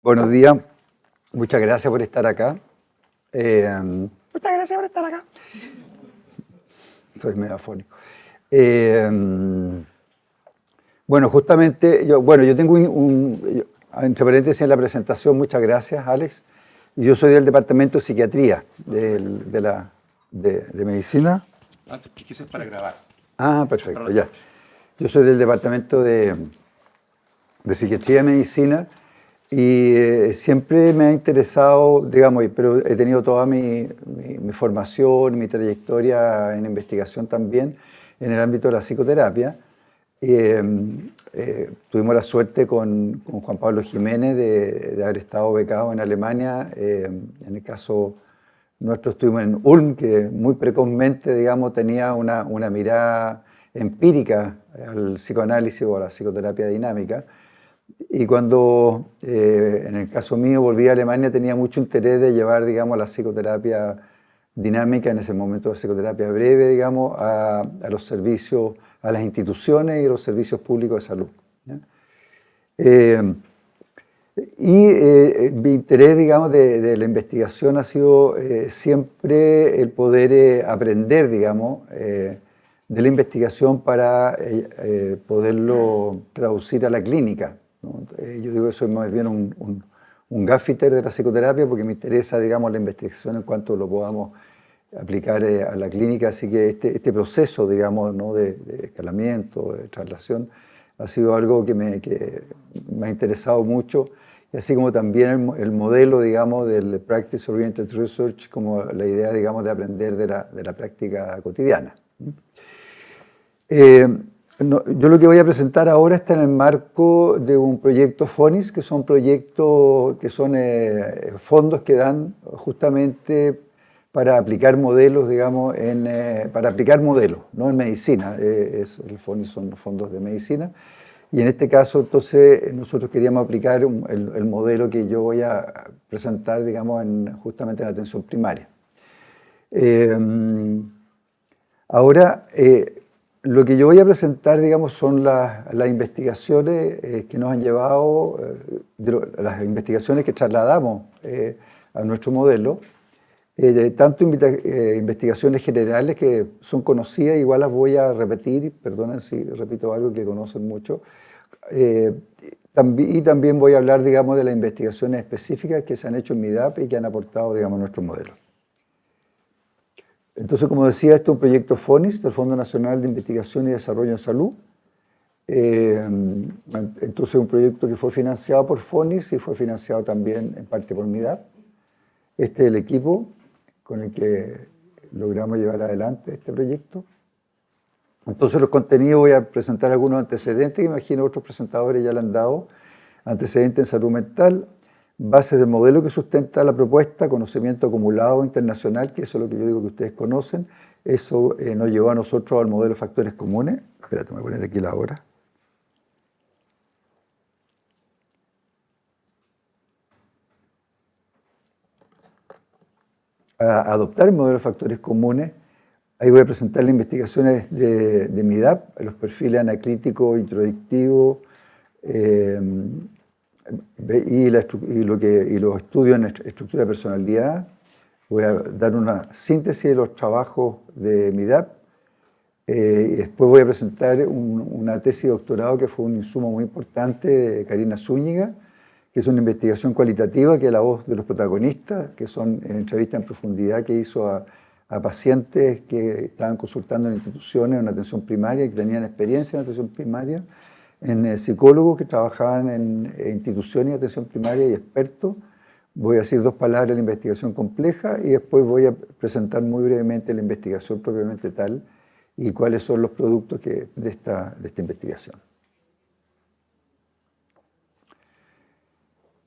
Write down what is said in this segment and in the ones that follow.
Buenos días, muchas gracias por estar acá. Muchas gracias por estar acá. Soy medio afónico. Bueno, justamente, yo tengo entre paréntesis en la presentación, muchas gracias, Alex. Yo soy del Departamento de Psiquiatría de Medicina. ¿Qué es para grabar? Ah, perfecto, ya. Yo soy del Departamento de Psiquiatría y Medicina y siempre me ha interesado, digamos, pero he tenido toda mi formación, mi trayectoria en investigación también en el ámbito de la psicoterapia. Tuvimos la suerte con Juan Pablo Jiménez de haber estado becado en Alemania. En el caso nuestro estuvimos en Ulm, que muy precozmente, digamos, tenía una mirada empírica al psicoanálisis o a la psicoterapia dinámica. Y cuando, en el caso mío, volví a Alemania, tenía mucho interés de llevar, digamos, la psicoterapia dinámica, en ese momento de psicoterapia breve, digamos, a los servicios, a las instituciones y a los servicios públicos de salud. Mi interés, digamos, de la investigación ha sido siempre el poder aprender, digamos, de la investigación para poderlo traducir a la clínica, ¿no? Yo digo que soy más bien un gaffiter de la psicoterapia porque me interesa, digamos, la investigación en cuanto lo podamos aplicar a la clínica. Así que este proceso, digamos, ¿no? de escalamiento, de traslación, ha sido algo que me ha interesado mucho. Y así como también el modelo, digamos, del Practice Oriented Research, como la idea, digamos, de aprender de la práctica cotidiana. Yo lo que voy a presentar ahora está en el marco de un proyecto FONIS, que son proyectos que son fondos que dan justamente para aplicar modelos, digamos, para aplicar modelos, no en medicina. El FONIS son los fondos de medicina. Y en este caso, entonces, nosotros queríamos aplicar el modelo que yo voy a presentar, digamos, justamente en la atención primaria. Ahora, lo que yo voy a presentar, digamos, son las investigaciones que nos han llevado, las investigaciones que trasladamos a nuestro modelo, tanto investigaciones generales que son conocidas, igual las voy a repetir, perdonen si repito algo que conocen mucho, y también voy a hablar, digamos, de las investigaciones específicas que se han hecho en MIDAP y que han aportado, digamos, a nuestro modelo. Entonces, como decía, este es un proyecto FONIS, del Fondo Nacional de Investigación y Desarrollo en Salud. Entonces, un proyecto que fue financiado por FONIS y fue financiado también en parte por MIDAP. Este es el equipo con el que logramos llevar adelante este proyecto. Entonces, los contenidos, voy a presentar algunos antecedentes, que imagino otros presentadores ya le han dado. Antecedentes en salud mental, bases del modelo que sustenta la propuesta, conocimiento acumulado internacional, que eso es lo que yo digo que ustedes conocen. Eso nos llevó a nosotros al modelo de factores comunes. Espérate, me voy a poner aquí la hora. A adoptar el modelo de factores comunes. Ahí voy a presentar las investigaciones de MIDAP, los perfiles analíticos, introductivos, y los estudios en estructura de personalidad. Voy a dar una síntesis de los trabajos de MIDAP. Y después voy a presentar una tesis de doctorado que fue un insumo muy importante de Karina Zúñiga, que es una investigación cualitativa, que es la voz de los protagonistas, que son entrevistas en profundidad que hizo a pacientes que estaban consultando en instituciones, en atención primaria, que tenían experiencia en atención primaria, en psicólogos que trabajaban en instituciones de atención primaria y expertos. Voy a decir dos palabras de la investigación compleja y después voy a presentar muy brevemente la investigación propiamente tal y cuáles son los productos de esta investigación.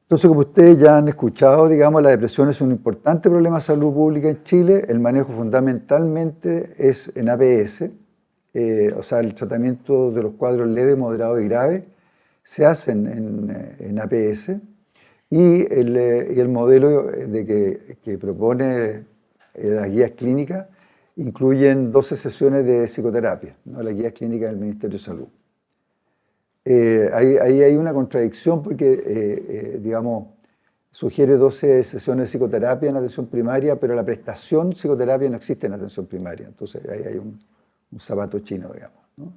Entonces, como ustedes ya han escuchado, digamos, la depresión es un importante problema de salud pública en Chile. El manejo fundamentalmente es en APS, o sea, el tratamiento de los cuadros leves, moderados y graves se hacen en APS. Y el modelo que propone las guías clínicas incluyen 12 sesiones de psicoterapia, ¿no? Las guías clínicas del Ministerio de Salud. Ahí hay una contradicción porque, digamos, sugiere 12 sesiones de psicoterapia en atención primaria, pero la prestación psicoterapia no existe en atención primaria. Entonces ahí hay un zapato chino, digamos, ¿no?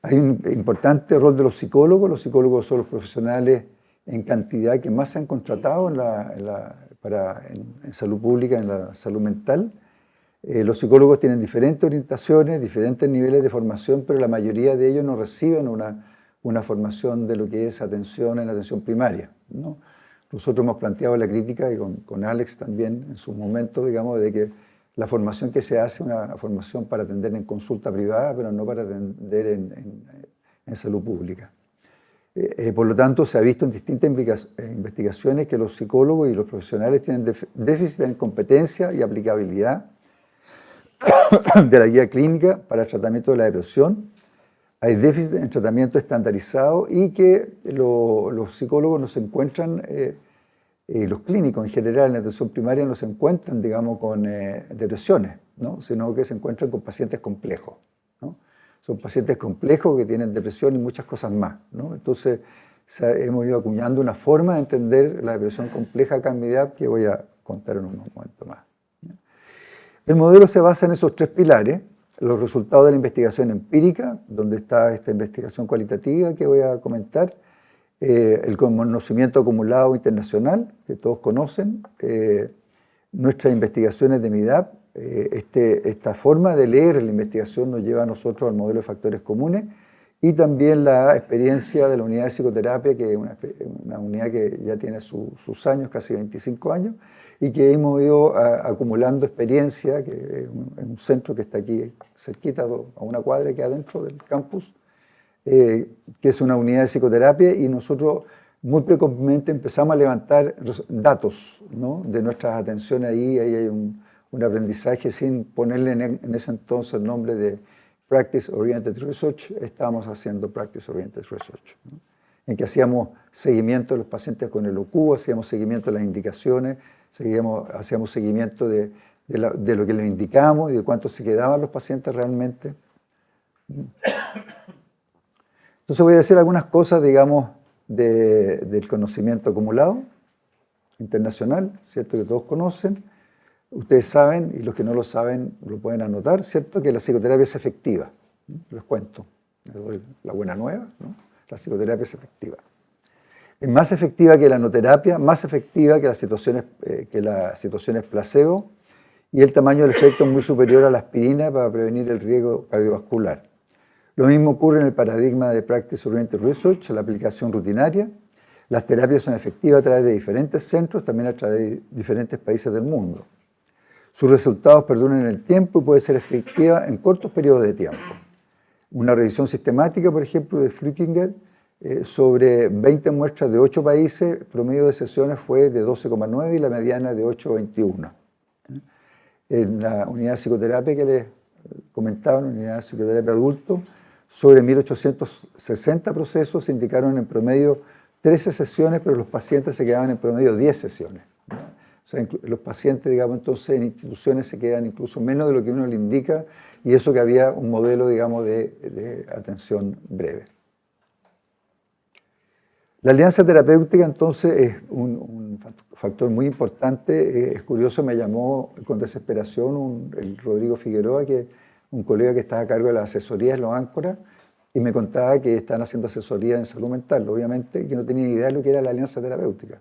Hay un importante rol de los psicólogos. Los psicólogos son los profesionales en cantidad que más se han contratado en salud pública, en la salud mental. Los psicólogos tienen diferentes orientaciones, diferentes niveles de formación, pero la mayoría de ellos no reciben una formación de lo que es atención en atención primaria, ¿no? Nosotros hemos planteado la crítica, y con Alex también en su momento, digamos, de que la formación que se hace es una formación para atender en consulta privada, pero no para atender en salud pública. Por lo tanto, se ha visto en distintas investigaciones que los psicólogos y los profesionales tienen déficit en competencia y aplicabilidad de la guía clínica para el tratamiento de la depresión. Hay déficit en tratamiento estandarizado y que los psicólogos no se encuentran, los clínicos en general en atención primaria no se encuentran, digamos, con depresiones, ¿no? Sino que se encuentran con pacientes complejos, ¿no? Son pacientes complejos que tienen depresión y muchas cosas más, ¿no? Entonces hemos ido acuñando una forma de entender la depresión compleja acá en MIDAP que voy a contar en un momento más. El modelo se basa en esos tres pilares: los resultados de la investigación empírica, donde está esta investigación cualitativa que voy a comentar, el conocimiento acumulado internacional, que todos conocen, nuestras investigaciones de MIDAP. Esta forma de leer la investigación nos lleva a nosotros al modelo de factores comunes, y también la experiencia de la unidad de psicoterapia, que es una unidad que ya tiene sus años, casi 25 años, y que hemos ido acumulando experiencia, que es un centro que está aquí cerquita, a una cuadra que adentro del campus, que es una unidad de psicoterapia, y nosotros muy precozmente empezamos a levantar datos, ¿no?, de nuestras atenciones ahí. Ahí hay un aprendizaje sin ponerle en ese entonces el nombre de Practice Oriented Research. Estábamos haciendo Practice Oriented Research, ¿no?, en que hacíamos seguimiento de los pacientes con el OQ, hacíamos seguimiento de las indicaciones, hacíamos seguimiento de lo que les indicamos y de cuánto se quedaban los pacientes realmente. Entonces voy a decir algunas cosas, digamos, del conocimiento acumulado internacional, ¿cierto?, que todos conocen. Ustedes saben, y los que no lo saben lo pueden anotar, ¿cierto?, que la psicoterapia es efectiva. Les cuento, les doy la buena nueva, ¿no? La psicoterapia es efectiva. Es más efectiva que la noterapia, más efectiva que las situaciones placebo, y el tamaño del efecto es muy superior a la aspirina para prevenir el riesgo cardiovascular. Lo mismo ocurre en el paradigma de Practice Oriented Research, la aplicación rutinaria. Las terapias son efectivas a través de diferentes centros, también a través de diferentes países del mundo. Sus resultados perduran en el tiempo y puede ser efectiva en cortos periodos de tiempo. Una revisión sistemática, por ejemplo, de Flückiger, sobre 20 muestras de 8 países, el promedio de sesiones fue de 12,9 y la mediana de 8,21. En la unidad de psicoterapia que les comentaba, en la unidad de psicoterapia adulto, sobre 1.860 procesos se indicaron en promedio 13 sesiones, pero los pacientes se quedaban en promedio 10 sesiones, ¿no? O sea, los pacientes, digamos, entonces en instituciones se quedan incluso menos de lo que uno le indica, y eso que había un modelo, digamos, de atención breve. La alianza terapéutica, entonces, es un factor muy importante. Es curioso, me llamó con desesperación el Rodrigo Figueroa, que un colega que estaba a cargo de la asesoría en los áncoras, y me contaba que están haciendo asesoría en salud mental, obviamente, y que no tenía idea de lo que era la alianza terapéutica.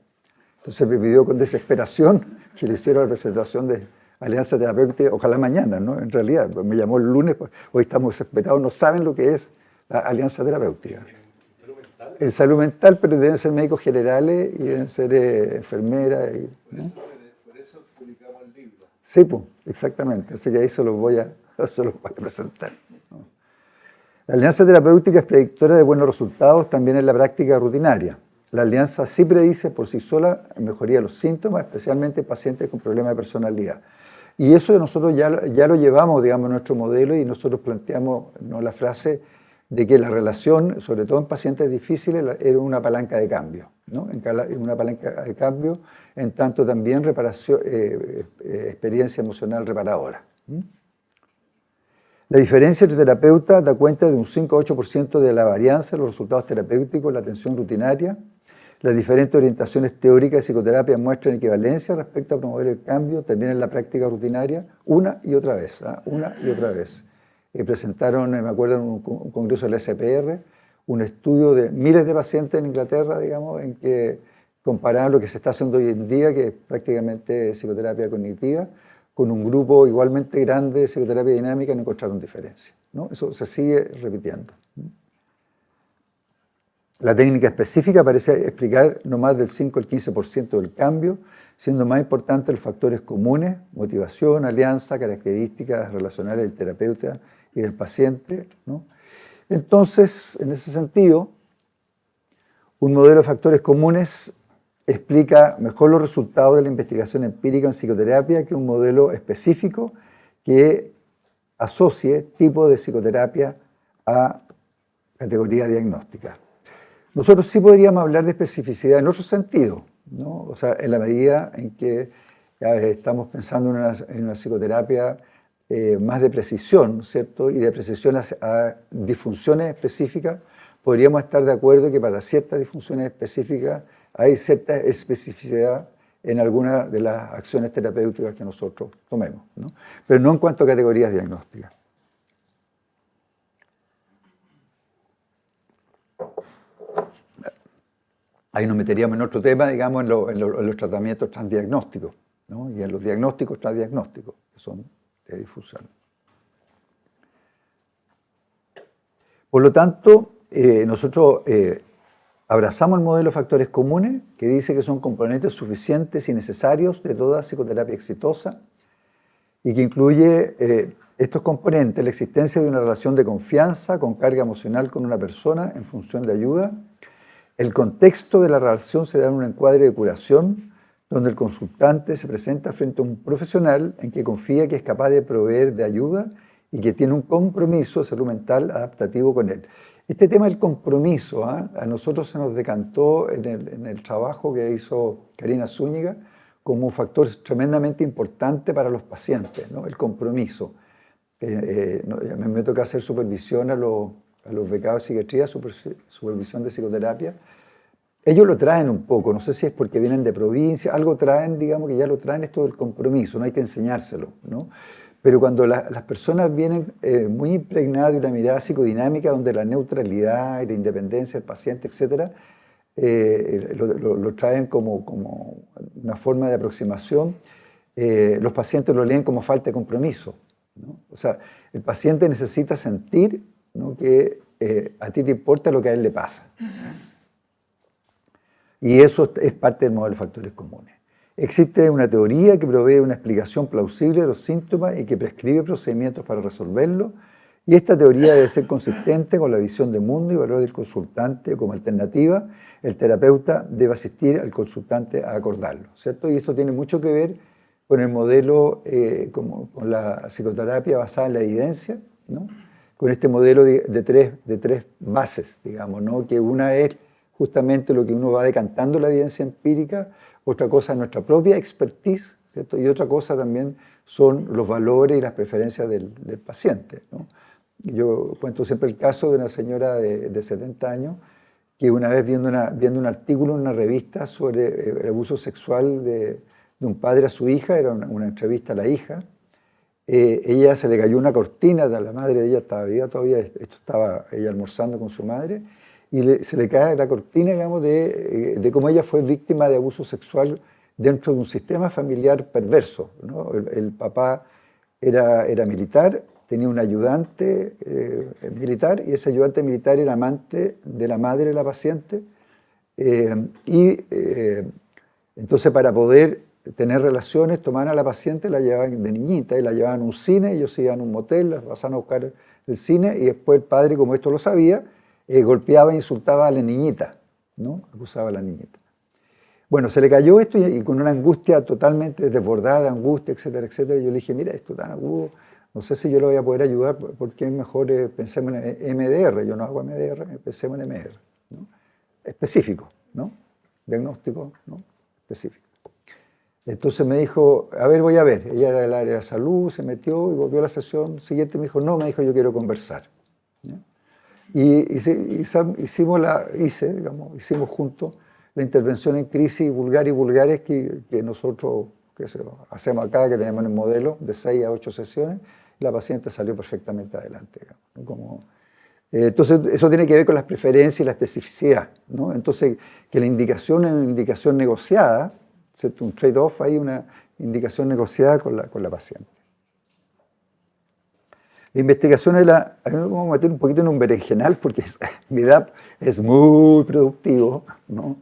Entonces me pidió con desesperación que le hiciera la presentación de alianza terapéutica, ojalá mañana, ¿no? En realidad, pues me llamó el lunes, pues, hoy estamos desesperados, no saben lo que es la alianza terapéutica. En salud mental, pero deben ser médicos generales y deben ser enfermeras. ¿No? Por eso publicamos el libro. Sí, pues, exactamente. Así que ahí se los voy a presentar. ¿No? La alianza terapéutica es predictora de buenos resultados también en la práctica rutinaria. La alianza sí predice por sí sola mejoría de los síntomas, especialmente en pacientes con problemas de personalidad. Y eso nosotros ya lo llevamos, digamos, en nuestro modelo, y nosotros planteamos, ¿no?, la frase de que la relación, sobre todo en pacientes difíciles, era una palanca de cambio, ¿no? Una palanca de cambio, en tanto también experiencia emocional reparadora. La diferencia entre terapeutas da cuenta de un 5 a 8% de la varianza en los resultados terapéuticos en la atención rutinaria. Las diferentes orientaciones teóricas de psicoterapia muestran equivalencia respecto a promover el cambio también en la práctica rutinaria una y otra vez, una y otra vez. Presentaron, me acuerdo, en un congreso del SPR, un estudio de miles de pacientes en Inglaterra, digamos, en que comparaban lo que se está haciendo hoy en día, que es prácticamente psicoterapia cognitiva, con un grupo igualmente grande de psicoterapia dinámica, no encontraron diferencia, ¿no? Eso se sigue repitiendo. La técnica específica parece explicar no más del 5 al 15% del cambio, siendo más importantes los factores comunes, motivación, alianza, características relacionales del terapeuta y del paciente, ¿no? Entonces, en ese sentido, un modelo de factores comunes explica mejor los resultados de la investigación empírica en psicoterapia que un modelo específico que asocie tipo de psicoterapia a categoría diagnóstica. Nosotros sí podríamos hablar de especificidad en otro sentido, ¿no? O sea, en la medida en que estamos pensando en una psicoterapia más de precisión, ¿cierto? Y de precisión a disfunciones específicas, podríamos estar de acuerdo que para ciertas disfunciones específicas hay cierta especificidad en alguna de las acciones terapéuticas que nosotros tomemos, ¿no? Pero no en cuanto a categorías diagnósticas. Ahí nos meteríamos en otro tema, digamos, en los tratamientos transdiagnósticos, ¿no? Y en los diagnósticos transdiagnósticos, que son de difusión. Por lo tanto, nosotros abrazamos el modelo de factores comunes, que dice que son componentes suficientes y necesarios de toda psicoterapia exitosa, y que incluye estos componentes: la existencia de una relación de confianza con carga emocional con una persona en función de ayuda. El contexto de la relación se da en un encuadre de curación, donde el consultante se presenta frente a un profesional en que confía que es capaz de proveer de ayuda y que tiene un compromiso de salud mental adaptativo con él. Este tema del compromiso, a nosotros se nos decantó en el trabajo que hizo Karina Zúñiga como un factor tremendamente importante para los pacientes, ¿no? El compromiso. Me toca hacer supervisión a los becados de psiquiatría, supervisión de psicoterapia. Ellos lo traen un poco, no sé si es porque vienen de provincia, algo traen, digamos que ya lo traen esto del compromiso, no hay que enseñárselo, ¿no? Pero cuando las personas vienen muy impregnadas de una mirada psicodinámica donde la neutralidad y la independencia del paciente, etcétera, lo traen como una forma de aproximación, los pacientes lo leen como falta de compromiso, ¿no? O sea, el paciente necesita sentir, ¿no?, que a ti te importa lo que a él le pasa. Y eso es parte del modelo de factores comunes. Existe una teoría que provee una explicación plausible de los síntomas y que prescribe procedimientos para resolverlos. Y esta teoría debe ser consistente con la visión de mundo y valor del consultante. Como alternativa, el terapeuta debe asistir al consultante a acordarlo, ¿cierto? Y esto tiene mucho que ver con el modelo, con la psicoterapia basada en la evidencia, ¿no? Con este modelo de tres bases, digamos, ¿no? Que una es justamente lo que uno va decantando la evidencia empírica, otra cosa es nuestra propia expertise, ¿cierto? Y otra cosa también son los valores y las preferencias del paciente, ¿no? Yo cuento siempre el caso de una señora de 70 años que una vez viendo un artículo en una revista sobre el abuso sexual de un padre a su hija, era una entrevista a la hija, ella se le cayó una cortina, la madre de ella estaba viva todavía, esto estaba ella almorzando con su madre, y se le cae la cortina, digamos, de cómo ella fue víctima de abuso sexual dentro de un sistema familiar perverso, ¿no? El papá era militar, tenía un ayudante militar, y ese ayudante militar era amante de la madre de la paciente, entonces para poder tener relaciones tomaban a la paciente, la llevaban de niñita y la llevaban a un cine, ellos se iban a un motel, la pasaban a buscar el cine, y después el padre, como esto lo sabía, golpeaba e insultaba a la niñita, ¿no? Acusaba a la niñita. Bueno, se le cayó esto y con una angustia totalmente desbordada, angustia, etcétera, etcétera. Yo le dije, mira, esto tan agudo, no sé si yo lo voy a poder ayudar, porque es mejor pensemos en MDR. Yo no hago MDR, pensemos en MDR, ¿no? Específico, ¿no? Diagnóstico, ¿no? Específico. Entonces me dijo, a ver, voy a ver. Ella era del área de salud, se metió y volvió a la sesión siguiente. Me dijo, no, me dijo, yo quiero conversar, ¿no? Y hicimos juntos la intervención en crisis vulgares que nosotros hacemos acá, que tenemos en el modelo de 6 a 8 sesiones, la paciente salió perfectamente adelante. Digamos, entonces, eso tiene que ver con las preferencias y la especificidad, ¿no? Entonces, que la indicación es una indicación negociada, ¿cierto? Un trade-off ahí, una indicación negociada con la paciente. La investigación vamos a meter un poquito en un berenjenal porque MIDAP es muy productivo, ¿no?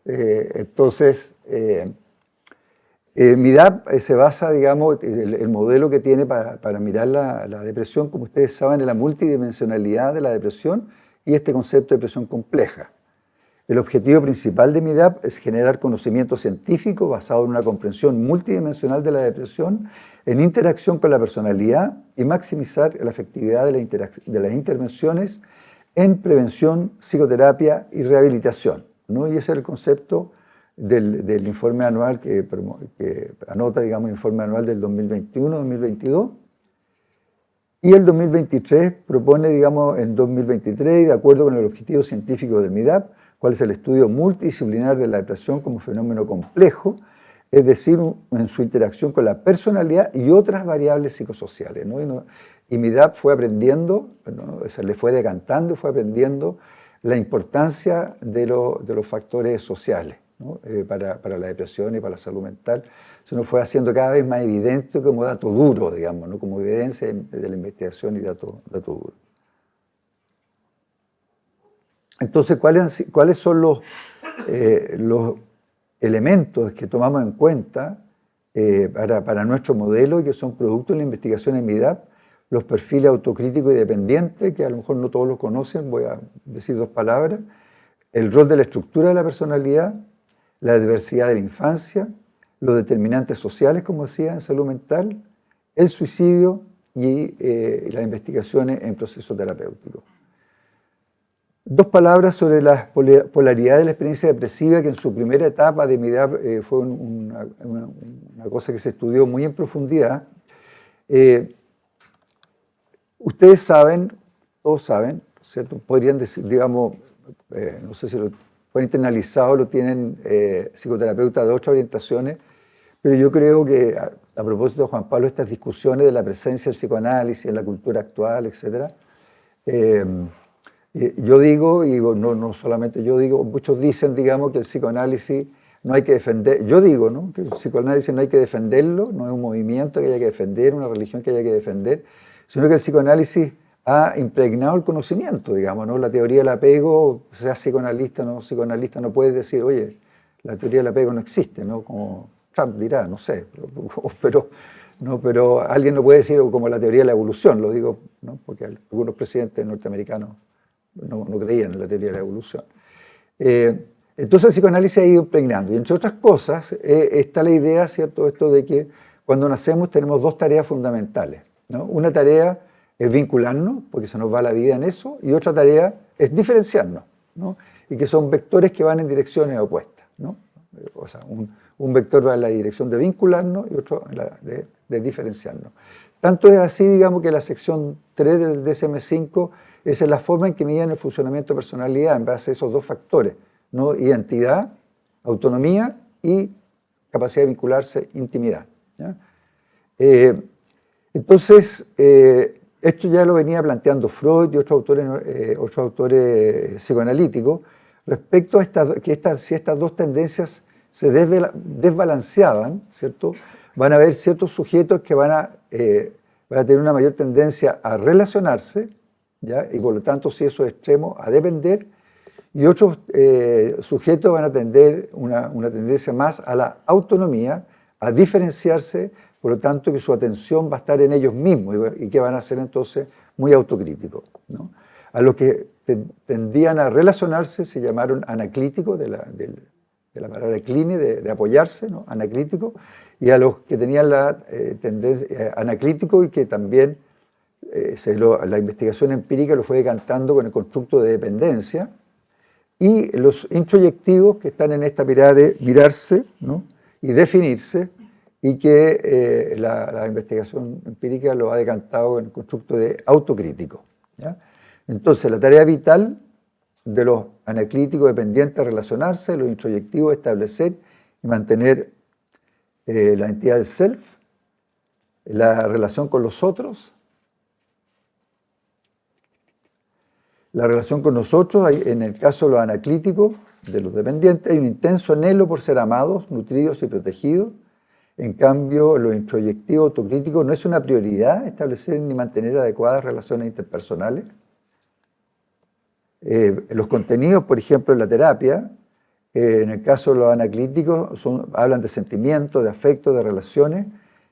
Entonces, MIDAP se basa, digamos, el modelo que tiene para mirar la depresión, como ustedes saben, en la multidimensionalidad de la depresión y este concepto de depresión compleja. El objetivo principal de MIDAP es generar conocimiento científico basado en una comprensión multidimensional de la depresión, en interacción con la personalidad y maximizar la efectividad de las intervenciones en prevención, psicoterapia y rehabilitación, ¿no? Y ese es el concepto del informe anual que anota, digamos, el informe anual del 2021-2022. Y el 2023 propone, digamos, en 2023, de acuerdo con el objetivo científico del MIDAP, cuál es el estudio multidisciplinar de la depresión como fenómeno complejo, es decir, en su interacción con la personalidad y otras variables psicosociales, ¿no? Y MIDAP fue aprendiendo, ¿no? Se le fue decantando, fue aprendiendo la importancia de los factores sociales, ¿no? Para la depresión y para la salud mental. Se nos fue haciendo cada vez más evidente como dato duro, digamos, ¿no? Como evidencia de la investigación y dato duro. Entonces, ¿cuáles son los elementos que tomamos en cuenta para nuestro modelo y que son producto de la investigación en MIDAP? Los perfiles autocríticos y dependientes, que a lo mejor no todos lo conocen, voy a decir 2 palabras. El rol de la estructura de la personalidad, la diversidad de la infancia, los determinantes sociales, como decía, en salud mental, el suicidio y las investigaciones en proceso terapéutico. 2 palabras sobre la polaridad de la experiencia depresiva, que en su primera etapa de MIDAP fue una cosa que se estudió muy en profundidad. Ustedes saben, todos saben, ¿cierto? Podrían decir, digamos, no sé si lo han internalizado, lo tienen psicoterapeutas de 8 orientaciones, pero yo creo que a propósito de Juan Pablo, estas discusiones de la presencia del psicoanálisis en la cultura actual, etc., yo digo, y no solamente yo digo, muchos dicen, digamos, que el psicoanálisis no hay que defender, yo digo, ¿no? Que el psicoanálisis no hay que defenderlo, no es un movimiento que haya que defender, una religión que haya que defender, sino que el psicoanálisis ha impregnado el conocimiento, digamos, ¿no? La teoría del apego, sea psicoanalista o no psicoanalista, no puedes decir, oye, la teoría del apego no existe, ¿no? Como Trump dirá, no sé, pero alguien no puede decir como la teoría de la evolución, lo digo, ¿no? Porque algunos presidentes norteamericanos no creían en la teoría de la evolución. Entonces el psicoanálisis ha ido impregnando, y entre otras cosas está la idea, ¿cierto?, esto de que cuando nacemos tenemos 2 tareas fundamentales, ¿no? Una tarea es vincularnos, porque se nos va la vida en eso, y otra tarea es diferenciarnos, ¿no? Y que son vectores que van en direcciones opuestas, ¿no? O sea, un vector va en la dirección de vincularnos y otro en la de diferenciarnos. Tanto es así, digamos, que la sección 3 del DSM-5 esa es la forma en que miden el funcionamiento de personalidad en base a esos 2 factores, ¿no? Identidad, autonomía y capacidad de vincularse, intimidad, ¿ya? Entonces, esto ya lo venía planteando Freud y otros autores psicoanalíticos respecto a si estas 2 tendencias se desbalanceaban, ¿cierto? Van a haber ciertos sujetos que van a tener una mayor tendencia a relacionarse, ¿ya? Y por lo tanto, si eso es extremo, a depender, y otros sujetos van a tener una tendencia más a la autonomía, a diferenciarse, por lo tanto que su atención va a estar en ellos mismos y que van a ser entonces muy autocríticos, ¿no? A los que tendían a relacionarse se llamaron anaclíticos, de la palabra cline, de apoyarse, ¿no? Anaclíticos, y a los que tenían la tendencia anaclítico y que también la investigación empírica lo fue decantando con el constructo de dependencia, y los introyectivos que están en esta mirada de mirarse, ¿no? Y definirse, y que la investigación empírica lo ha decantado en el constructo de autocrítico, ¿ya? Entonces, la tarea vital de los anaclíticos dependientes a relacionarse, los introyectivos a establecer y mantener la entidad del self, la relación con los otros, la relación con nosotros. En el caso de los anaclíticos, de los dependientes, hay un intenso anhelo por ser amados, nutridos y protegidos. En cambio, los introyectivos autocríticos no es una prioridad establecer ni mantener adecuadas relaciones interpersonales. Los contenidos, por ejemplo, en la terapia, en el caso de los anaclíticos, hablan de sentimientos, de afectos, de relaciones.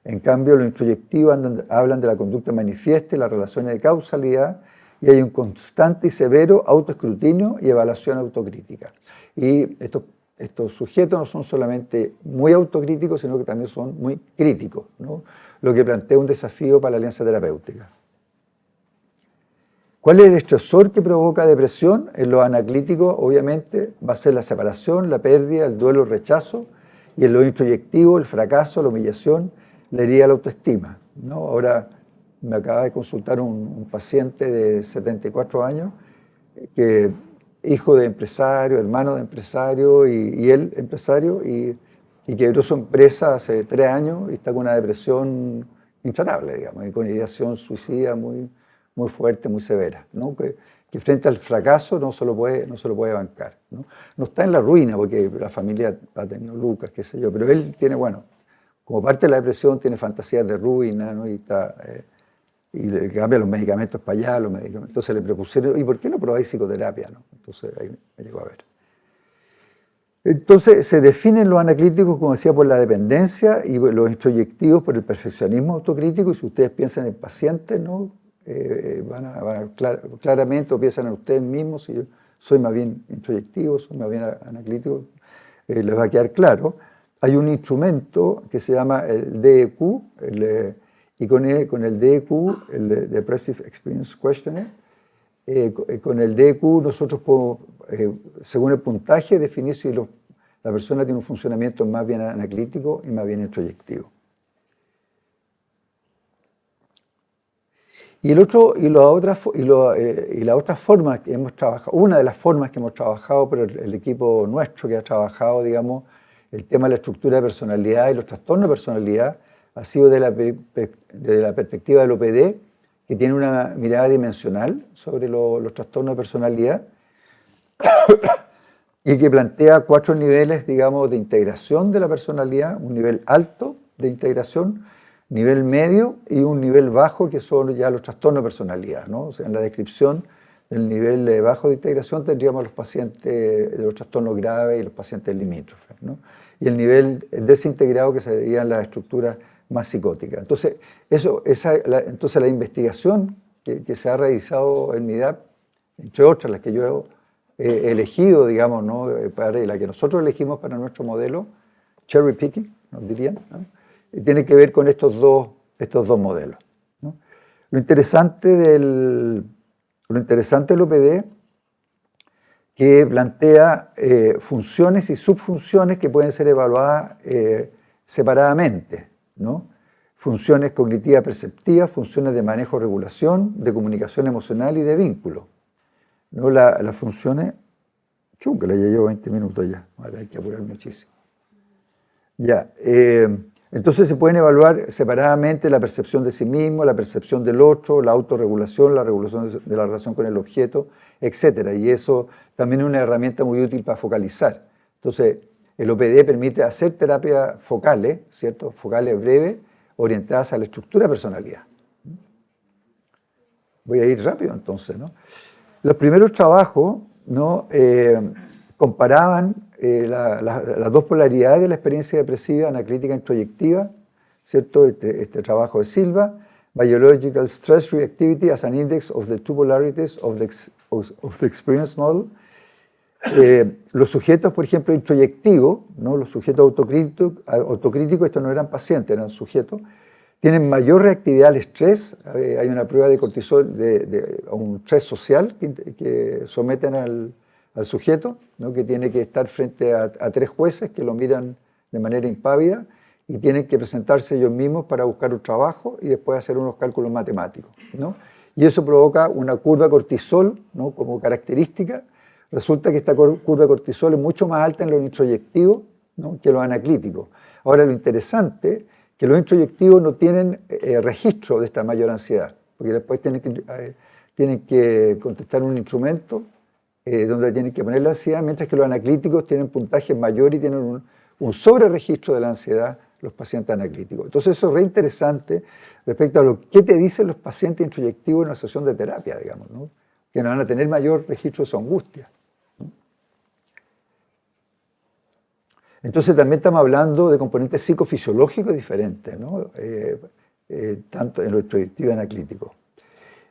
En cambio, los introyectivos hablan de la conducta manifiesta y las relaciones de causalidad, y hay un constante y severo autoescrutinio y evaluación autocrítica. Y estos sujetos no son solamente muy autocríticos, sino que también son muy críticos, ¿no? Lo que plantea un desafío para la alianza terapéutica. ¿Cuál es el estresor que provoca depresión? En los anaclíticos, obviamente, va a ser la separación, la pérdida, el duelo, el rechazo, y en los introyectivos, el fracaso, la humillación, la herida de la autoestima, ¿no? Ahora me acaba de consultar un paciente de 74 años, hijo de empresario, hermano de empresario, y él empresario, y quebró su empresa hace 3 años y está con una depresión intratable, digamos, y con ideación suicida muy fuerte, muy severa, ¿no? Que frente al fracaso no se lo puede bancar, ¿no? No está en la ruina porque la familia ha tenido lucas, qué sé yo, pero él tiene, bueno, como parte de la depresión tiene fantasías de ruina, ¿no? Y le cambia los medicamentos para allá, entonces le propusieron, ¿y por qué no probáis psicoterapia, no? Entonces ahí me llegó a ver. Entonces se definen los anaclíticos, como decía, por la dependencia, y los introyectivos por el perfeccionismo autocrítico. Y si ustedes piensan en pacientes, ¿no? Claramente, o piensan en ustedes mismos, si yo soy más bien introyectivo, soy más bien anaclítico, les va a quedar claro. Hay un instrumento que se llama el DEQ, y con el DEQ, el Depressive Experience Questionnaire, con el DEQ nosotros podemos, según el puntaje, definir si la persona tiene un funcionamiento más bien anaclítico y más bien introyectivo. Y la otra forma que hemos trabajado, una de las formas que hemos trabajado por el equipo nuestro que ha trabajado, digamos, el tema de la estructura de personalidad y los trastornos de personalidad, ha sido de la perspectiva del OPD, que tiene una mirada dimensional sobre los trastornos de personalidad y que plantea 4 niveles, digamos, de integración de la personalidad: un nivel alto de integración, nivel medio y un nivel bajo, que son ya los trastornos de personalidad, ¿no? O sea, en la descripción del nivel bajo de integración tendríamos los pacientes de los trastornos graves y los pacientes limítrofes, ¿no? Y el nivel desintegrado, que serían las estructuras más psicóticas. Entonces, entonces la investigación que se ha realizado en MIDAP, entre otras las que yo he elegido, digamos, ¿no? La que nosotros elegimos para nuestro modelo, cherry picking, nos dirían, ¿no? Tiene que ver con estos dos modelos, ¿no? Lo interesante del OPD, que plantea funciones y subfunciones que pueden ser evaluadas separadamente, ¿no? Funciones cognitivas perceptivas, funciones de manejo, regulación, de comunicación emocional y de vínculo, ¿no? Las funciones, que ya llevo 20 minutos ya, voy a tener que apurar muchísimo. Ya, entonces se pueden evaluar separadamente la percepción de sí mismo, la percepción del otro, la autorregulación, la regulación de la relación con el objeto, etc. Y eso también es una herramienta muy útil para focalizar. Entonces, el OPD permite hacer terapias focales, ¿cierto? Focales breves, orientadas a la estructura de personalidad. Voy a ir rápido entonces, ¿no? Los primeros trabajos, ¿no? Comparaban las dos polaridades de la experiencia depresiva, anaclítica e introyectiva, ¿cierto? Este trabajo de Silva, Biological Stress Reactivity as an Index of the Two Polarities of the Experience Model. Los sujetos, por ejemplo, introyectivos, ¿no? Los sujetos autocríticos, estos no eran pacientes, eran sujetos, tienen mayor reactividad al estrés. Hay una prueba de cortisol, a un estrés social que someten al sujeto, ¿no? Que tiene que estar frente a 3 jueces que lo miran de manera impávida y tienen que presentarse ellos mismos para buscar un trabajo y después hacer unos cálculos matemáticos, ¿no? Y eso provoca una curva cortisol, ¿no? Como característica, resulta que esta curva de cortisol es mucho más alta en los introyectivos, ¿no?, que los anaclíticos. Ahora, lo interesante es que los introyectivos no tienen registro de esta mayor ansiedad, porque después tienen que contestar un instrumento donde tienen que poner la ansiedad, mientras que los anaclíticos tienen puntajes mayores y tienen un sobreregistro de la ansiedad los pacientes anaclíticos. Entonces eso es re interesante respecto a lo que te dicen los pacientes introyectivos en una sesión de terapia, digamos, ¿no?, que no van a tener mayor registro de su angustia, ¿no? Entonces también estamos hablando de componentes psicofisiológicos diferentes, ¿no?, tanto en lo introyectivo y anaclítico.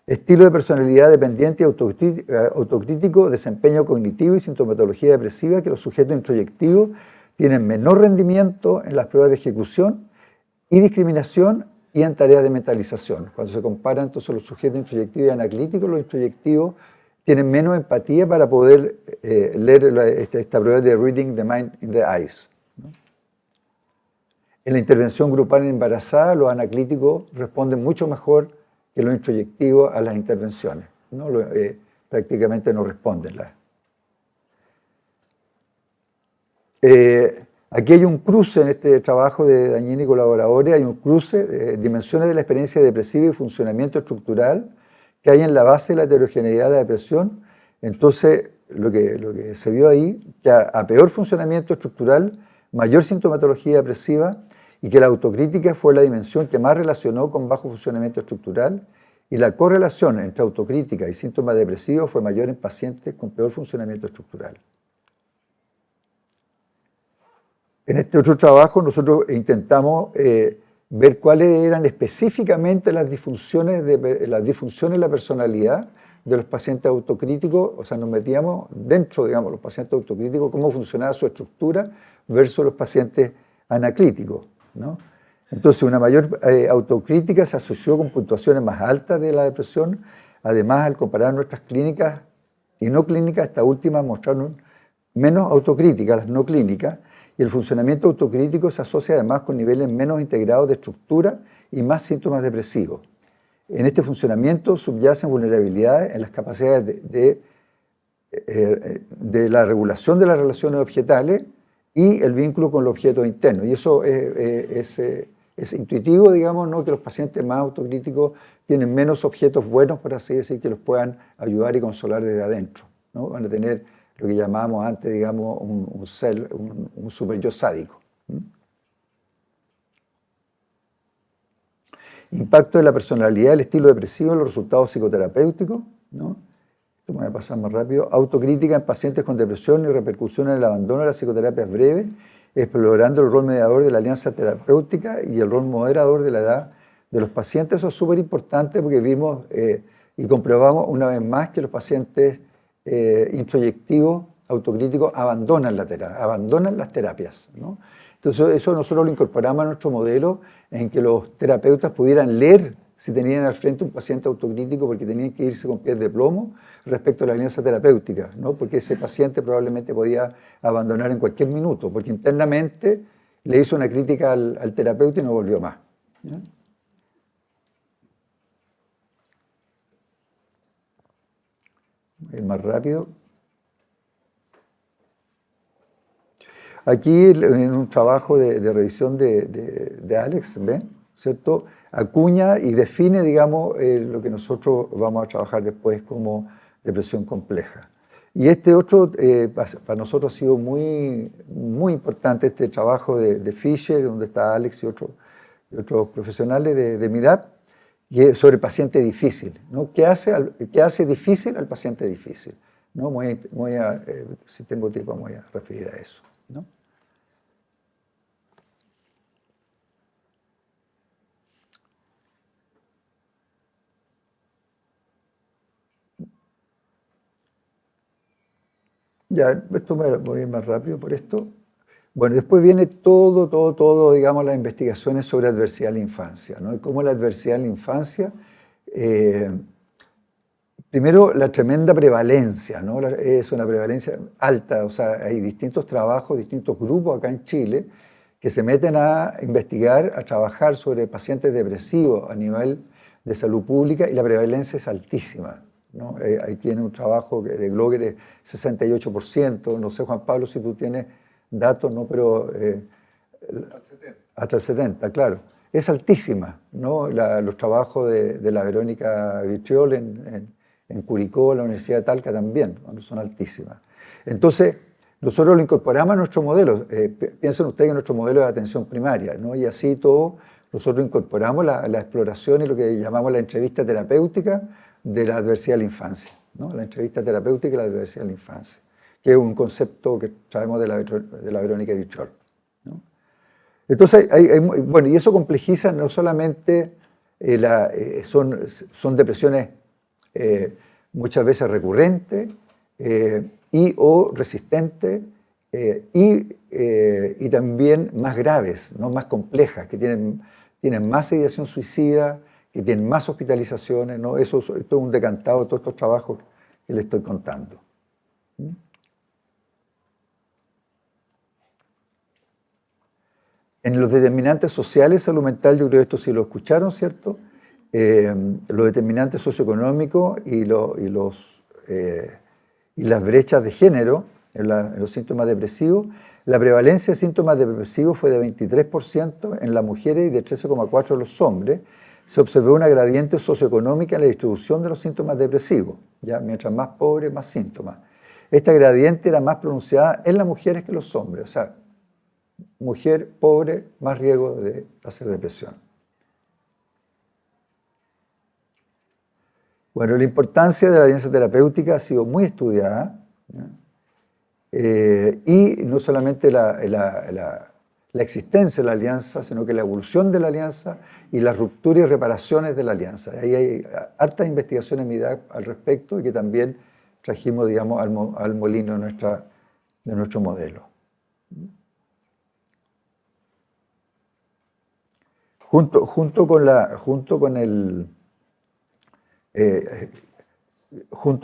Estilo de personalidad dependiente y autocrítico, desempeño cognitivo y sintomatología depresiva, que los sujetos introyectivos tienen menor rendimiento en las pruebas de ejecución y discriminación y en tareas de mentalización. Cuando se comparan entonces los sujetos introyectivos y anaclíticos, los introyectivos tienen menos empatía para poder leer esta prueba de Reading the Mind in the Eyes, ¿no? En la intervención grupal en embarazada, los anaclíticos responden mucho mejor que los introyectivos a las intervenciones, ¿no? Prácticamente no responden. Aquí hay un cruce en este trabajo de Dagnini y colaboradores, hay un cruce de dimensiones de la experiencia depresiva y funcionamiento estructural que hay en la base de la heterogeneidad de la depresión. Entonces, lo que se vio ahí, que a peor funcionamiento estructural, mayor sintomatología depresiva, y que la autocrítica fue la dimensión que más relacionó con bajo funcionamiento estructural, y la correlación entre autocrítica y síntomas depresivos fue mayor en pacientes con peor funcionamiento estructural. En este otro trabajo nosotros intentamos ver cuáles eran específicamente las disfunciones de la personalidad de los pacientes autocríticos, o sea, nos metíamos dentro, digamos, los pacientes autocríticos, cómo funcionaba su estructura versus los pacientes anaclíticos, ¿no? Entonces, una mayor autocrítica se asoció con puntuaciones más altas de la depresión. Además, al comparar nuestras clínicas y no clínicas, estas últimas mostraron menos autocrítica, las no clínicas, y el funcionamiento autocrítico se asocia además con niveles menos integrados de estructura y más síntomas depresivos. En este funcionamiento subyacen vulnerabilidades en las capacidades de la regulación de las relaciones objetales y el vínculo con los objetos internos. Y eso es intuitivo, digamos, ¿no?, que los pacientes más autocríticos tienen menos objetos buenos, por así decir, que los puedan ayudar y consolar desde adentro, ¿no? Van a tener lo que llamábamos antes, digamos, un super yo sádico. Impacto de la personalidad del estilo depresivo en los resultados psicoterapéuticos, ¿no? Esto me voy a pasar más rápido. Autocrítica en pacientes con depresión y repercusión en el abandono de las psicoterapias breves, explorando el rol mediador de la alianza terapéutica y el rol moderador de la edad de los pacientes. Eso es súper importante porque vimos y comprobamos una vez más que los pacientes introyectivos, autocríticos, abandonan las terapias, ¿no? Entonces eso nosotros lo incorporamos a nuestro modelo en que los terapeutas pudieran leer si tenían al frente un paciente autocrítico, porque tenían que irse con pies de plomo respecto a la alianza terapéutica, ¿no? Porque ese paciente probablemente podía abandonar en cualquier minuto, porque internamente le hizo una crítica al terapeuta y no volvió más, ¿no? Voy a ir más rápido. Aquí en un trabajo de revisión de Alex, ¿ven?, ¿cierto?, acuña y define, digamos, lo que nosotros vamos a trabajar después como depresión compleja. Y este otro, para nosotros ha sido muy, muy importante este trabajo de Fisher, donde está Alex y otros profesionales de MIDAP, sobre paciente difícil, ¿no? ¿Qué hace difícil al paciente difícil? ¿No? Si tengo tiempo, me voy a referir a eso, ¿no? Ya, esto voy a ir más rápido por esto. Bueno, después viene todo, digamos, las investigaciones sobre adversidad en la infancia, ¿no? Y cómo la adversidad en la infancia, primero la tremenda prevalencia, ¿no? Es una prevalencia alta, o sea, hay distintos trabajos, distintos grupos acá en Chile que se meten a investigar, a trabajar sobre pacientes depresivos a nivel de salud pública y la prevalencia es altísima, ¿no? Ahí tiene un trabajo de Gloger es 68%, no sé Juan Pablo si tú tienes datos, ¿no? Pero al 70. hasta el 70, claro. Es altísima, ¿no? Los trabajos de la Verónica Vitriol en Curicó, la Universidad de Talca también, ¿no? Son altísimas. Entonces, nosotros lo incorporamos a nuestro modelo. Piensen ustedes que nuestro modelo es de atención primaria, ¿no? Y así todo, nosotros incorporamos la exploración y lo que llamamos la entrevista terapéutica de la adversidad de la infancia, ¿no? La entrevista terapéutica de la adversidad de la infancia, que es un concepto que traemos de la Verónica Vitriol, ¿no? Entonces, bueno, y eso complejiza no solamente, son depresiones muchas veces recurrentes y o resistentes y también más graves, ¿no? Más complejas, que tienen más ideación suicida, que tienen más hospitalizaciones, ¿no? Esto es un decantado de todos estos trabajos que les estoy contando. En los determinantes sociales, salud mental, yo creo que esto sí lo escucharon, ¿cierto? Los determinantes socioeconómicos y las brechas de género en los síntomas depresivos. La prevalencia de síntomas depresivos fue de 23% en las mujeres y de 13,4% en los hombres. Se observó una gradiente socioeconómica en la distribución de los síntomas depresivos, ¿ya? Mientras más pobres, más síntomas. Esta gradiente era más pronunciada en las mujeres que en los hombres, o sea, mujer pobre, más riesgo de hacer depresión. Bueno, la importancia de la alianza terapéutica ha sido muy estudiada, ¿ya? Y no solamente la existencia de la alianza, sino que la evolución de la alianza y las rupturas y reparaciones de la alianza. Ahí hay hartas investigaciones en MIDAP al respecto y que también trajimos, digamos, al molino de nuestro modelo.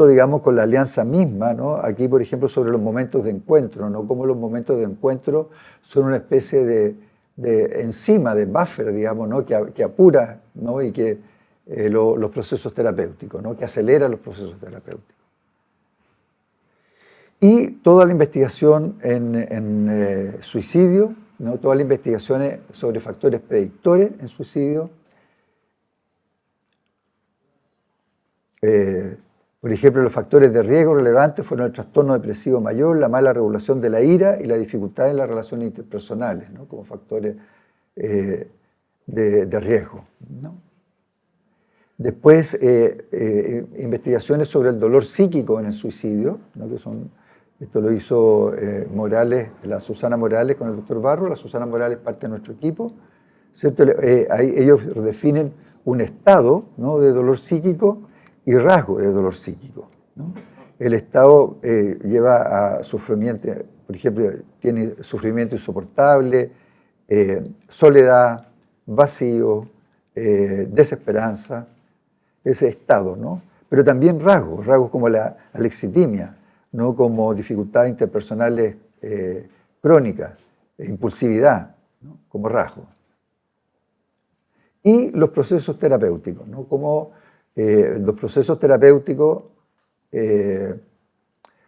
Digamos, con la alianza misma, ¿no? Aquí, por ejemplo, sobre los momentos de encuentro, ¿no? Cómo los momentos de encuentro son una especie de enzima, de buffer, digamos, ¿no? que apura, ¿no? Y que los procesos terapéuticos, ¿no? Que acelera los procesos terapéuticos. Y toda la investigación en suicidio, ¿no? Todas las investigaciones sobre factores predictores en suicidio. Por ejemplo, los factores de riesgo relevantes fueron el trastorno depresivo mayor, la mala regulación de la ira y la dificultad en las relaciones interpersonales, ¿no? Como factores de riesgo, ¿no? Después, investigaciones sobre el dolor psíquico en el suicidio, ¿no? Esto lo hizo Morales, la Susana Morales con el doctor Barro. La Susana Morales parte de nuestro equipo, ¿cierto? Ahí ellos definen un estado, ¿no? De dolor psíquico y rasgo de dolor psíquico, ¿no? El estado lleva a sufrimiento, por ejemplo, tiene sufrimiento insoportable, soledad, vacío, desesperanza, ese estado, ¿no? Pero también rasgos como la alexitimia, ¿no? Como dificultades interpersonales crónicas, impulsividad, ¿no? Como rasgos. Y los procesos terapéuticos, ¿no? Como los procesos terapéuticos,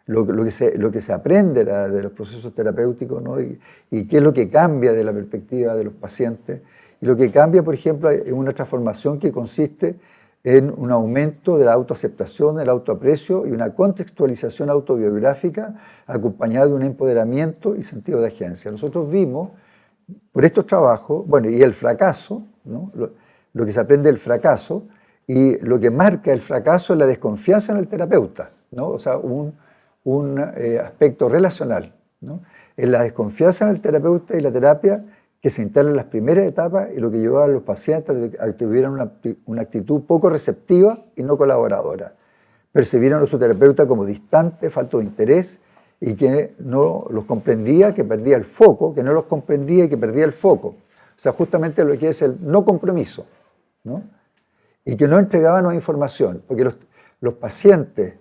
lo que se aprende de los procesos terapéuticos, ¿no? Y qué es lo que cambia de la perspectiva de los pacientes. Y lo que cambia, por ejemplo, es una transformación que consiste en un aumento de la autoaceptación, del autoaprecio y una contextualización autobiográfica acompañada de un empoderamiento y sentido de agencia. Nosotros vimos, por estos trabajos, bueno, y el fracaso, ¿no? Lo que se aprende del fracaso, y lo que marca el fracaso es la desconfianza en el terapeuta, ¿no? O sea, un aspecto relacional, ¿no? Es la desconfianza en el terapeuta y la terapia que se instala en las primeras etapas y lo que llevaba a los pacientes a que tuvieran una actitud poco receptiva y no colaboradora. Percibieron a su terapeuta como distante, falto de interés y que no los comprendía, que perdía el foco, que no los comprendía y que perdía el foco. O sea, justamente lo que es el no compromiso, ¿no? Y que no entregaban nueva información, porque los pacientes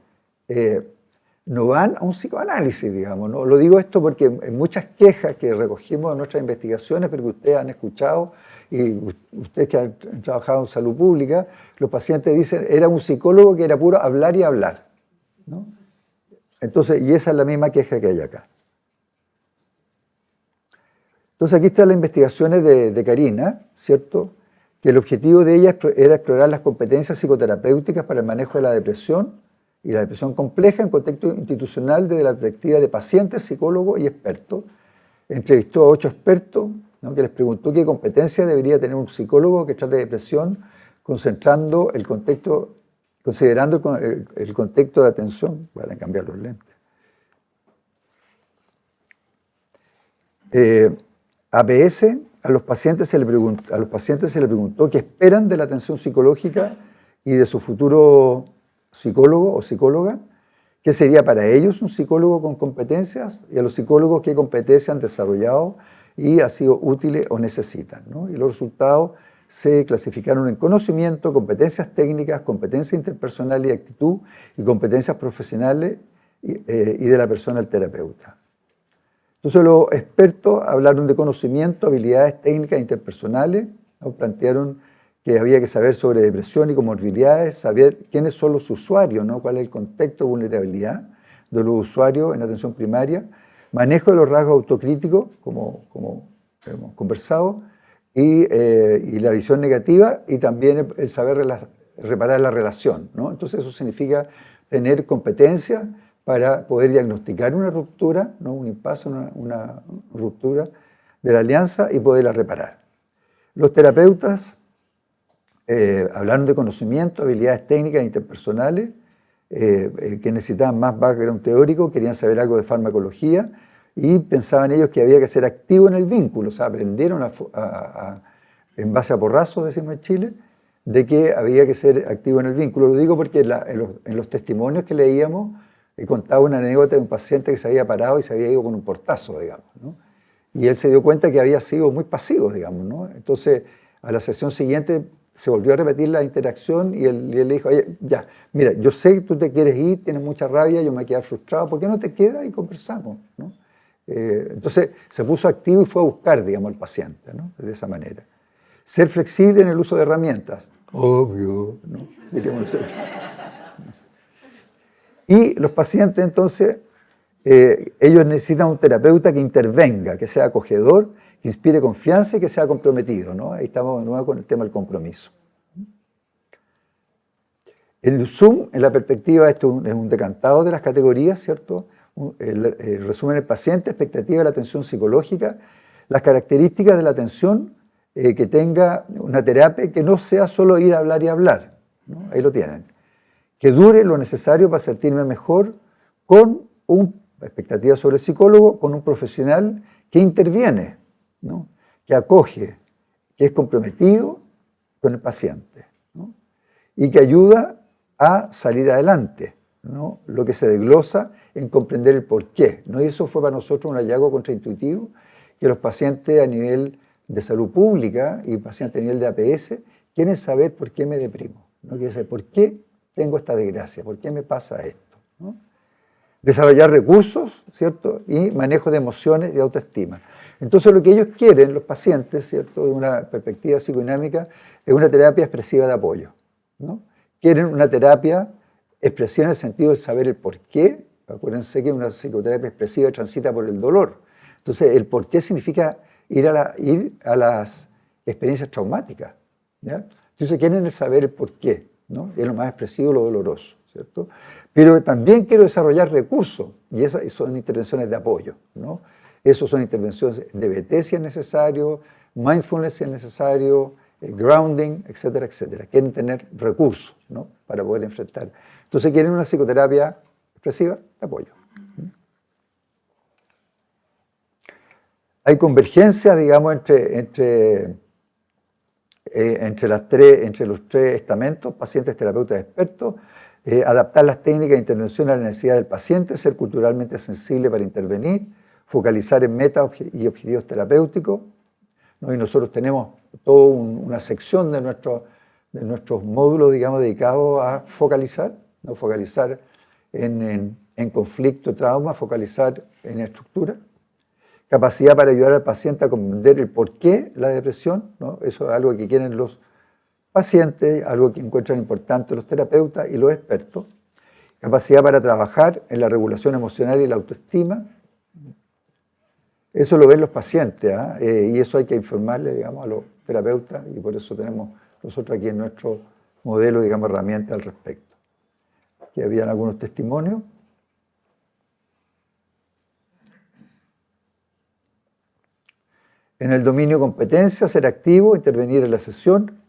no van a un psicoanálisis, digamos, ¿no? Lo digo esto porque en muchas quejas que recogimos en nuestras investigaciones, pero que ustedes han escuchado, y ustedes que han trabajado en salud pública, los pacientes dicen, era un psicólogo que era puro hablar y hablar, ¿no? Entonces, y esa es la misma queja que hay acá. Entonces, aquí están las investigaciones de Karina, ¿cierto? Que el objetivo de ella era explorar las competencias psicoterapéuticas para el manejo de la depresión y la depresión compleja en contexto institucional desde la perspectiva de pacientes, psicólogos y expertos. Entrevistó a 8 expertos, ¿no? Que les preguntó qué competencia debería tener un psicólogo que trate de depresión, considerando el contexto de atención. Voy a cambiar los lentes. APS, a los pacientes se les preguntó qué esperan de la atención psicológica y de su futuro psicólogo o psicóloga, qué sería para ellos un psicólogo con competencias, y a los psicólogos qué competencias han desarrollado y han sido útiles o necesitan, ¿no? Y los resultados se clasificaron en conocimiento, competencias técnicas, competencias interpersonales y actitud, y competencias profesionales y de la persona al terapeuta. Entonces los expertos hablaron de conocimiento, habilidades técnicas interpersonales, ¿no? Plantearon que había que saber sobre depresión y comorbilidades, saber quiénes son los usuarios, ¿no? Cuál es el contexto de vulnerabilidad de los usuarios en atención primaria, manejo de los rasgos autocríticos, como hemos conversado, y la visión negativa, y también el saber reparar la relación, ¿no? Entonces eso significa tener competencia para poder diagnosticar una ruptura, ¿no? Un impasse, una ruptura de la alianza y poderla reparar. Los terapeutas hablaron de conocimiento, habilidades técnicas interpersonales, que necesitaban más background teórico, querían saber algo de farmacología y pensaban ellos que había que ser activo en el vínculo, o sea, aprendieron en base a porrazos, decimos en Chile, de que había que ser activo en el vínculo. Lo digo porque en los testimonios que leíamos contaba una anécdota de un paciente que se había parado y se había ido con un portazo, digamos, ¿no? Y él se dio cuenta que había sido muy pasivo, digamos, ¿no? Entonces, a la sesión siguiente se volvió a repetir la interacción y él le dijo, oye, ya, mira, yo sé que tú te quieres ir, tienes mucha rabia, yo me quedé frustrado, ¿por qué no te quedas y conversamos, ¿no? Entonces se puso activo y fue a buscar, digamos, al paciente, ¿no? De esa manera. Ser flexible en el uso de herramientas, obvio, ¿no? Y los pacientes, entonces, ellos necesitan un terapeuta que intervenga, que sea acogedor, que inspire confianza y que sea comprometido, ¿no? Ahí estamos de nuevo con el tema del compromiso. El Zoom, en la perspectiva, esto es un decantado de las categorías, ¿cierto? El resumen del paciente, expectativa de la atención psicológica, las características de la atención, que tenga una terapia que no sea solo ir a hablar y hablar, ¿no? Ahí lo tienen. Que dure lo necesario para sentirme mejor, con una expectativa sobre el psicólogo, con un profesional que interviene, ¿no? Que acoge, que es comprometido con el paciente, ¿no? Y que ayuda a salir adelante, ¿no? Lo que se desglosa en comprender el porqué, ¿no? Y eso fue para nosotros un hallazgo contraintuitivo, que los pacientes a nivel de salud pública y pacientes a nivel de APS quieren saber por qué me deprimo, ¿no? Quieren saber por qué tengo esta desgracia, por qué me pasa esto, ¿no? Desarrollar recursos, ¿cierto? Y manejo de emociones y autoestima. Entonces lo que ellos quieren, los pacientes, ¿cierto? De una perspectiva psicodinámica, es una terapia expresiva de apoyo, ¿no? Quieren una terapia expresiva en el sentido de saber el por qué. Acuérdense que una psicoterapia expresiva transita por el dolor. Entonces el por qué significa ir a las experiencias traumáticas, ¿ya? Entonces quieren saber el por qué, ¿no? Es lo más expresivo, lo doloroso, ¿cierto? Pero también quiero desarrollar recursos, y esas son intervenciones de apoyo, ¿no? Esas son intervenciones de BT si es necesario, mindfulness si es necesario, grounding, etcétera, etcétera. Quieren tener recursos, ¿no? Para poder enfrentar. Entonces quieren una psicoterapia expresiva de apoyo. Hay convergencia, digamos, entre los tres estamentos, pacientes, terapeutas, expertos, adaptar las técnicas de intervención a la necesidad del paciente, ser culturalmente sensible para intervenir, focalizar en metas y objetivos terapéuticos, ¿no? Y nosotros tenemos toda una sección de nuestros módulos, digamos, dedicados a focalizar, ¿no? Focalizar en en conflicto, trauma, focalizar en estructura. Capacidad para ayudar al paciente a comprender el porqué de la depresión, ¿no? Eso es algo que quieren los pacientes, algo que encuentran importante los terapeutas y los expertos. Capacidad para trabajar en la regulación emocional y la autoestima. Eso lo ven los pacientes, y eso hay que informarle, digamos, a los terapeutas, y por eso tenemos nosotros aquí en nuestro modelo, digamos, herramientas al respecto. Aquí habían algunos testimonios. En el dominio competencia, ser activo, intervenir en la sesión,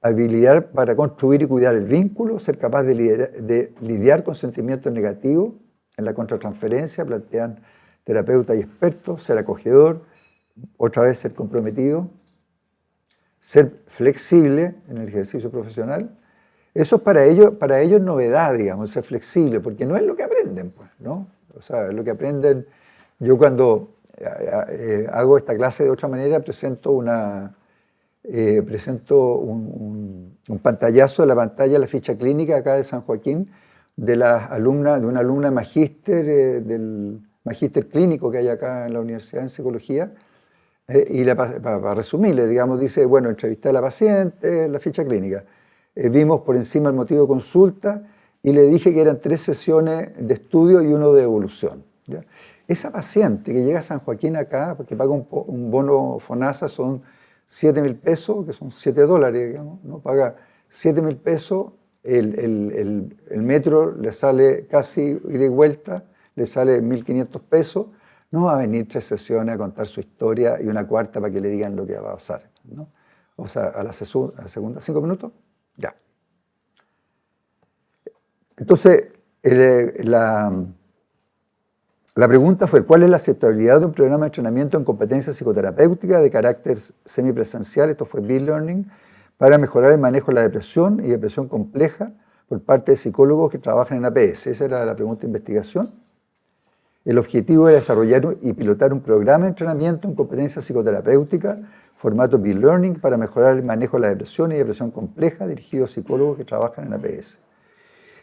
habilidad para construir y cuidar el vínculo, ser capaz de lidiar con sentimientos negativos en la contratransferencia, plantean terapeutas y expertos, ser acogedor, otra vez ser comprometido, ser flexible en el ejercicio profesional. Eso es para ellos novedad, digamos, ser flexible, porque no es lo que aprenden, pues, ¿no? O sea, lo que aprenden, yo cuando hago esta clase de otra manera, presento un pantallazo de la pantalla, la ficha clínica acá de San Joaquín, de una alumna magíster, del magíster clínico que hay acá en la Universidad en Psicología, y para resumirle, digamos, dice, bueno, entrevisté a la paciente, la ficha clínica, vimos por encima el motivo de consulta y le dije que eran 3 sesiones de estudio y 1 de evolución, ¿ya? Esa paciente que llega a San Joaquín acá, porque paga un bono FONASA, son 7.000 pesos, que son $7, digamos, ¿no? Paga 7.000 pesos, el metro le sale casi ida y vuelta, le sale 1.500 pesos, no va a venir 3 sesiones a contar su historia y una cuarta para que le digan lo que va a pasar, ¿no? O sea, a la segunda, 5 minutos, ya. Entonces, la pregunta fue, ¿cuál es la aceptabilidad de un programa de entrenamiento en competencia psicoterapéutica de carácter semipresencial, esto fue B-Learning, para mejorar el manejo de la depresión y depresión compleja por parte de psicólogos que trabajan en APS? Esa era la pregunta de investigación. El objetivo era desarrollar y pilotar un programa de entrenamiento en competencia psicoterapéutica, formato B-Learning, para mejorar el manejo de la depresión y depresión compleja dirigido a psicólogos que trabajan en APS.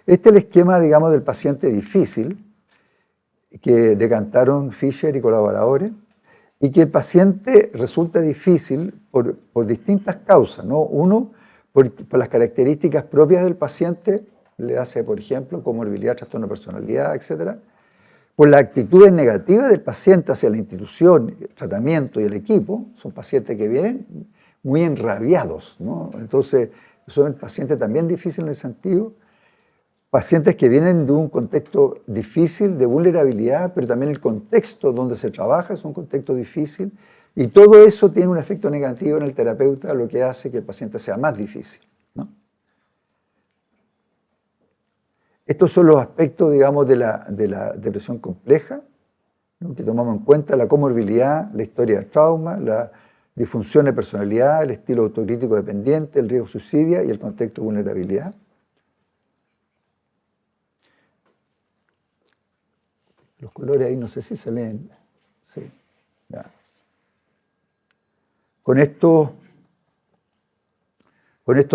Este es el esquema, digamos, del paciente difícil, que decantaron Fisher y colaboradores, y que el paciente resulta difícil por distintas causas, ¿no? Uno, por las características propias del paciente, le hace, por ejemplo, comorbilidad, trastorno de personalidad, etc. Por las actitudes negativas del paciente hacia la institución, el tratamiento y el equipo, son pacientes que vienen muy enrabiados, ¿no? Entonces, son pacientes también difíciles en el sentido. Pacientes que vienen de un contexto difícil, de vulnerabilidad, pero también el contexto donde se trabaja es un contexto difícil, y todo eso tiene un efecto negativo en el terapeuta, lo que hace que el paciente sea más difícil, ¿no? Estos son los aspectos, digamos, de la depresión compleja, ¿no? Que tomamos en cuenta: la comorbilidad, la historia de trauma, la disfunción de personalidad, el estilo autocrítico dependiente, el riesgo suicidio y el contexto de vulnerabilidad. Los colores ahí no sé si se leen. Sí. Ya. Con esto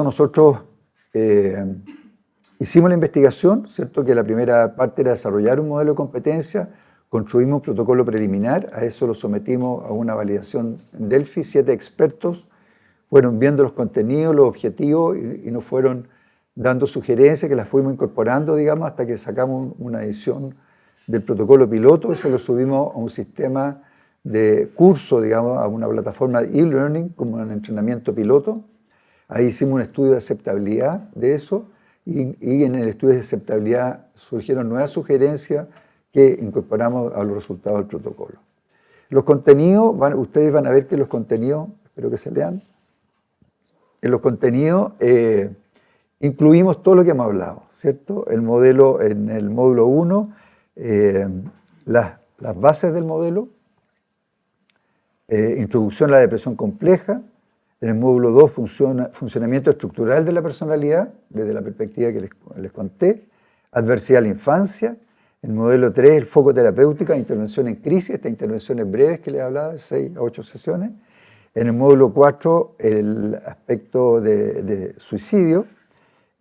nosotros hicimos la investigación, ¿cierto? Que la primera parte era desarrollar un modelo de competencia, construimos un protocolo preliminar, a eso lo sometimos a una validación en Delphi, 7 expertos fueron viendo los contenidos, los objetivos y nos fueron dando sugerencias que las fuimos incorporando, digamos, hasta que sacamos una edición del protocolo piloto. Eso lo subimos a un sistema de curso, digamos, a una plataforma de e-learning como un entrenamiento piloto. Ahí hicimos un estudio de aceptabilidad de eso y en el estudio de aceptabilidad surgieron nuevas sugerencias que incorporamos a los resultados del protocolo. Los contenidos, ustedes van a ver que los contenidos, espero que se lean, en los contenidos incluimos todo lo que hemos hablado, ¿cierto? El modelo, en el módulo 1, las bases del modelo, introducción a la depresión compleja. En el módulo 2, funcionamiento estructural de la personalidad, desde la perspectiva que les conté. Adversidad a la infancia. En el modelo 3, el foco terapéutico, intervención en crisis, estas intervenciones breves que les hablaba, de 6 a 8 sesiones. En el módulo 4, el aspecto de suicidio.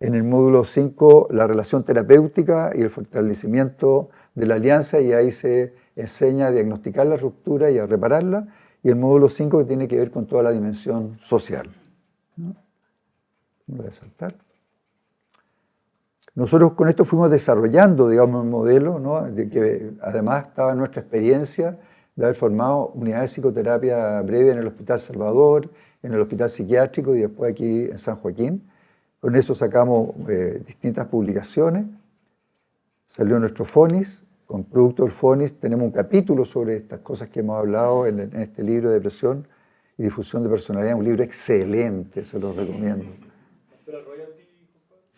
En el módulo 5, la relación terapéutica y el fortalecimiento de la alianza, y ahí se enseña a diagnosticar la ruptura y a repararla. Y el módulo 5 que tiene que ver con toda la dimensión social, ¿no? Me voy a saltar. Nosotros con esto fuimos desarrollando, digamos, un modelo, ¿no? De que además estaba nuestra experiencia de haber formado unidades de psicoterapia breve en el Hospital Salvador, en el Hospital Psiquiátrico y después aquí en San Joaquín. Con eso sacamos distintas publicaciones. Salió nuestro FONIS. Con producto del FONIS tenemos un capítulo sobre estas cosas que hemos hablado en este libro de depresión y difusión de personalidad. Un libro excelente, se lo recomiendo.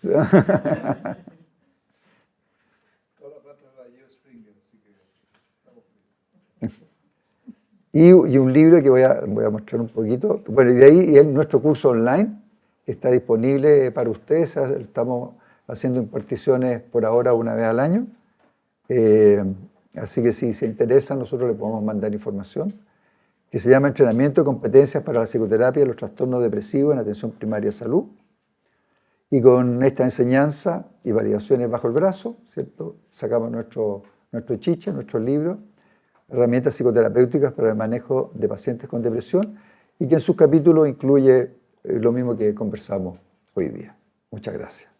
Toda la plata de la Geo Springer, así que estamos Y un libro que voy a mostrar un poquito. Bueno, y de ahí es nuestro curso online, que está disponible para ustedes. Estamos haciendo imparticiones por ahora una vez al año. Así que si se interesan, nosotros le podemos mandar información, que se llama Entrenamiento de Competencias para la Psicoterapia de los Trastornos Depresivos en Atención Primaria de Salud. Y con esta enseñanza y validaciones bajo el brazo, ¿cierto? Sacamos nuestro chiche, nuestro libro, herramientas psicoterapéuticas para el manejo de pacientes con depresión, y que en sus capítulos incluye lo mismo que conversamos hoy día. Muchas gracias.